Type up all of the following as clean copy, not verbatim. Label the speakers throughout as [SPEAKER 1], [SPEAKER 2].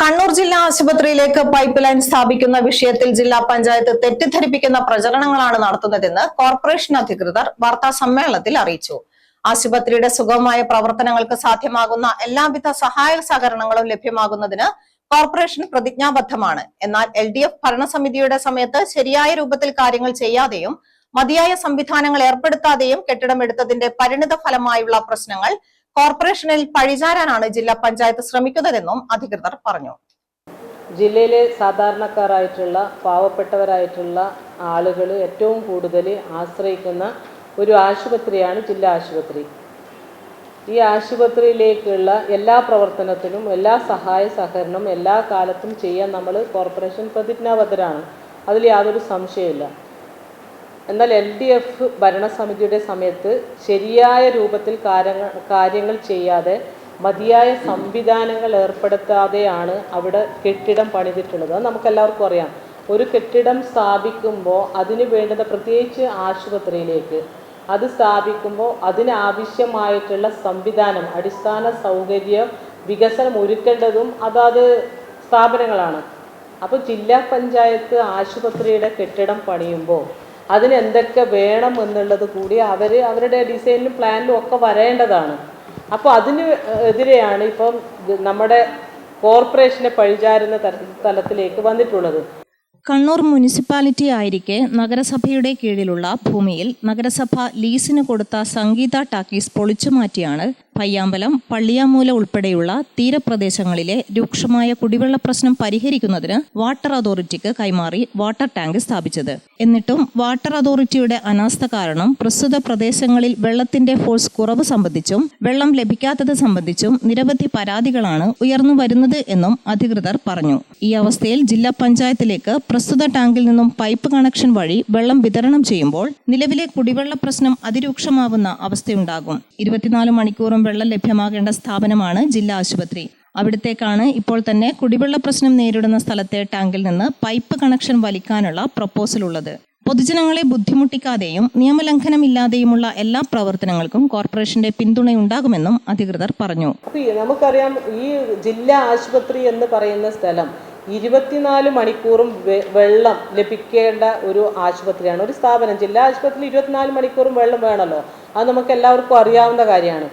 [SPEAKER 1] കണ്ണൂർ ജില്ലാ ആശുപത്രിയിലേക്ക് pipe line സ്ഥാപിക്കുന്ന വിഷയത്തിൽ ജില്ലാ പഞ്ചായത്ത് തെറ്റിദ്ധരിപ്പിക്കുന്ന പ്രചരണങ്ങളാണ് നടത്തുന്നതെന്ന് കോർപ്പറേഷൻ അധികൃതർ വാർത്താ സമ്മേളനത്തിൽ അറിയിച്ചു. ആശുപത്രിയുടെ സുഗമമായ പ്രവർത്തനങ്ങൾക്ക് സാധ്യമാകുന്ന എല്ലാവിധ സഹായ സഹകരണങ്ങളും ലഭ്യമാകുന്നതിന് കോർപ്പറേഷൻ പ്രതിജ്ഞാബദ്ധമാണ്. എന്നാൽ LDF ഭരണസമിതിയുടെ സമയത്ത് ശരിയായ രൂപത്തിൽ കാര്യങ്ങൾ ചെയ്യാതെയും മതിയായ സംവിധാനങ്ങൾ ഏർപ്പെടുത്താതെയും കെട്ടിടം എടുത്തതിന്റെ പരിണിത ഫലമായുള്ള പ്രശ്നങ്ങൾ കോർപ്പറേഷനിൽ പഴിചാരാനാണ് ജില്ലാ പഞ്ചായത്ത് ശ്രമിക്കുന്നതെന്നും അധികൃതർ പറഞ്ഞു.
[SPEAKER 2] ജില്ലയിലെ സാധാരണക്കാരായിട്ടുള്ള പാവപ്പെട്ടവരായിട്ടുള്ള ആളുകൾ ഏറ്റവും കൂടുതൽ ആശ്രയിക്കുന്ന ഒരു ആശുപത്രിയാണ് ജില്ലാ ആശുപത്രി. ഈ ആശുപത്രിയിലേക്കുള്ള എല്ലാ പ്രവർത്തനത്തിനും എല്ലാ സഹായ സഹകരണവും എല്ലാ കാലത്തും ചെയ്യാൻ നമ്മൾ കോർപ്പറേഷൻ പ്രതിജ്ഞാബദ്ധരാണ്. അതിൽ യാതൊരു സംശയമില്ല. എന്നാൽ LDF ഭരണസമിതിയുടെ സമയത്ത് ശരിയായ രൂപത്തിൽ കാര്യങ്ങൾ ചെയ്യാതെ മതിയായ സംവിധാനങ്ങൾ ഏർപ്പെടുത്താതെയാണ് അവിടെ കെട്ടിടം പണിതിട്ടുള്ളത്. അത് നമുക്കെല്ലാവർക്കും അറിയാം. ഒരു കെട്ടിടം സ്ഥാപിക്കുമ്പോൾ അതിന് വേണ്ടുന്ന, പ്രത്യേകിച്ച് ആശുപത്രിയിലേക്ക് അത് സ്ഥാപിക്കുമ്പോൾ അതിനാവശ്യമായിട്ടുള്ള സംവിധാനം, അടിസ്ഥാന സൗകര്യ വികസനം ഒരുക്കേണ്ടതും അതാത് സ്ഥാപനങ്ങളാണ്. അപ്പോൾ ജില്ലാ പഞ്ചായത്ത് ആശുപത്രിയുടെ കെട്ടിടം പണിയുമ്പോൾ അതിന് എന്തൊക്കെ വേണം എന്നുള്ളത് കൂടി അവരുടെ ഡിസൈനിലും പ്ലാനിലും ഒക്കെ വരേണ്ടതാണ്. അപ്പോൾ അതിന് എതിരെയാണ് ഇപ്പം നമ്മുടെ കോർപ്പറേഷനെ പഴിചാരുന്ന തലത്തിലേക്ക് വന്നിട്ടുള്ളത്.
[SPEAKER 3] കണ്ണൂർ മുനിസിപ്പാലിറ്റി ആയിരിക്കെ നഗരസഭയുടെ കീഴിലുള്ള ഭൂമിയിൽ നഗരസഭ ലീസിന് കൊടുത്ത സംഗീത ടാക്കീസ് പൊളിച്ചുമാറ്റിയാണ് പയ്യാമ്പലം, പള്ളിയാമൂല ഉൾപ്പെടെയുള്ള തീരപ്രദേശങ്ങളിലെ രൂക്ഷമായ കുടിവെള്ള പ്രശ്നം പരിഹരിക്കുന്നതിന് വാട്ടർ അതോറിറ്റിക്ക് കൈമാറി വാട്ടർ ടാങ്ക് സ്ഥാപിച്ചത്. എന്നിട്ടും വാട്ടർ അതോറിറ്റിയുടെ അനാസ്ഥ കാരണം പ്രസ്തുത പ്രദേശങ്ങളിൽ വെള്ളത്തിന്റെ ഫോഴ്സ് കുറവ് സംബന്ധിച്ചും വെള്ളം ലഭിക്കാത്തത് സംബന്ധിച്ചും നിരവധി പരാതികളാണ് ഉയർന്നു വരുന്നത് എന്നും അധികൃതർ പറഞ്ഞു. ഈ അവസ്ഥയിൽ ജില്ലാ പഞ്ചായത്തിലേക്ക് പ്രസ്തുത ടാങ്കിൽ നിന്നും പൈപ്പ് കണക്ഷൻ വഴി വെള്ളം വിതരണം ചെയ്യുമ്പോൾ നിലവിലെ കുടിവെള്ള പ്രശ്നം അതിരൂക്ഷമാവുന്ന അവസ്ഥയുണ്ടാകും. 24 മണിക്കൂറും വെള്ളം ലഭ്യമാകേണ്ട സ്ഥാപനമാണ് ജില്ലാ ആശുപത്രി. അവിടത്തേക്കാണ് ഇപ്പോൾ തന്നെ കുടിവെള്ള പ്രശ്നം നേരിടുന്ന സ്ഥലത്തെ ടാങ്കിൽ നിന്ന് പൈപ്പ് കണക്ഷൻ വലിക്കാനുള്ള പ്രപ്പോസൽ ഉള്ളത്. പൊതുജനങ്ങളെ ബുദ്ധിമുട്ടിക്കാതെയും നിയമലംഘനമില്ലാതെയുമുള്ള എല്ലാ പ്രവർത്തനങ്ങൾക്കും കോർപ്പറേഷന്റെ പിന്തുണയുണ്ടാകുമെന്നും അധികൃതർ പറഞ്ഞു.
[SPEAKER 2] നമുക്കറിയാം, ഈ ജില്ലാ ആശുപത്രി എന്ന് പറയുന്ന സ്ഥലം 24 മണിക്കൂറും വെള്ളം ലഭിക്കേണ്ട ഒരു ആശുപത്രിയാണ്, ഒരു സ്ഥാപനം. ജില്ലാ ആശുപത്രിയിൽ 24 മണിക്കൂറും വെള്ളം വേണമല്ലോ. അത് നമുക്ക് എല്ലാവർക്കും അറിയാവുന്ന കാര്യമാണ്.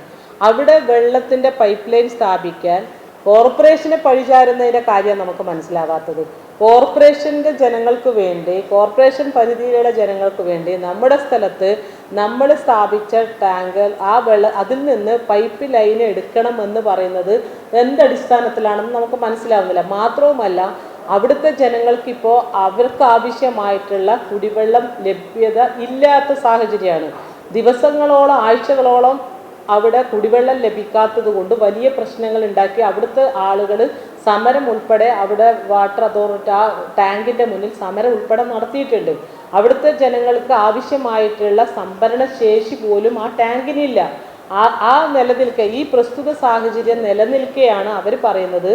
[SPEAKER 2] അവിടെ വെള്ളത്തിൻ്റെ പൈപ്പ് ലൈൻ സ്ഥാപിക്കാൻ കോർപ്പറേഷനെ പഴിചാരുന്നതിൻ്റെ കാര്യം നമുക്ക് മനസ്സിലാവാത്തത്. കോർപ്പറേഷൻ്റെ ജനങ്ങൾക്ക് വേണ്ടി, കോർപ്പറേഷൻ പരിധിയിലുള്ള ജനങ്ങൾക്ക് വേണ്ടി നമ്മുടെ സ്ഥലത്ത് നമ്മൾ സ്ഥാപിച്ച ടാങ്ക്, അതിൽ നിന്ന് പൈപ്പ് ലൈൻ എടുക്കണമെന്ന് പറയുന്നത് എന്തടിസ്ഥാനത്തിലാണെന്ന് നമുക്ക് മനസ്സിലാവുന്നില്ല. മാത്രവുമല്ല, അവിടുത്തെ ജനങ്ങൾക്കിപ്പോൾ അവർക്ക് ആവശ്യമായിട്ടുള്ള കുടിവെള്ളം ലഭ്യത ഇല്ലാത്ത സാഹചര്യമാണ്. ദിവസങ്ങളോളം, ആഴ്ചകളോളം അവിടെ കുടിവെള്ളം ലഭിക്കാത്തത് കൊണ്ട് വലിയ പ്രശ്നങ്ങൾ ഉണ്ടാക്കി അവിടുത്തെ ആളുകൾ സമരം ഉൾപ്പെടെ, അവിടെ വാട്ടർ അതോറിറ്റി ആ ടാങ്കിൻ്റെ മുന്നിൽ സമരം ഉൾപ്പെടെ നടത്തിയിട്ടുണ്ട്. അവിടുത്തെ ജനങ്ങൾക്ക് ആവശ്യമായിട്ടുള്ള സംഭരണ ശേഷി പോലും ആ ടാങ്കിനില്ല. ആ നിലനിൽക്കെ, ഈ പ്രസ്തുത സാഹചര്യം നിലനിൽക്കെയാണ് അവർ പറയുന്നത്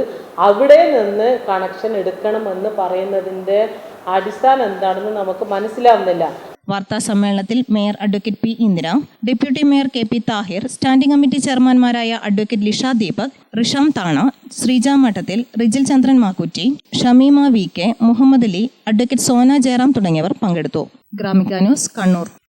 [SPEAKER 2] അവിടെ നിന്ന് കണക്ഷൻ എടുക്കണമെന്ന് പറയുന്നതിൻ്റെ അടിസ്ഥാനം എന്താണെന്ന് നമുക്ക് മനസ്സിലാവുന്നില്ല.
[SPEAKER 3] വാർത്താ സമ്മേളനത്തിൽ mayor advocate P. Indira, deputy mayor KP Thahir, standing committee ചെയർമാൻമാരായ അഡ്വക്കേറ്റ് ലിഷ ദീപക്, റിഷാം താണ, ശ്രീജ മഠത്തിൽ, റിജിൽ ചന്ദ്രൻ മാക്കുറ്റി, ഷമീമ VK, മുഹമ്മദ് അലി, അഡ്വക്കേറ്റ് സോന ജയറാം തുടങ്ങിയവർ പങ്കെടുത്തു. ഗ്രാമിക ന്യൂസ്, കണ്ണൂർ.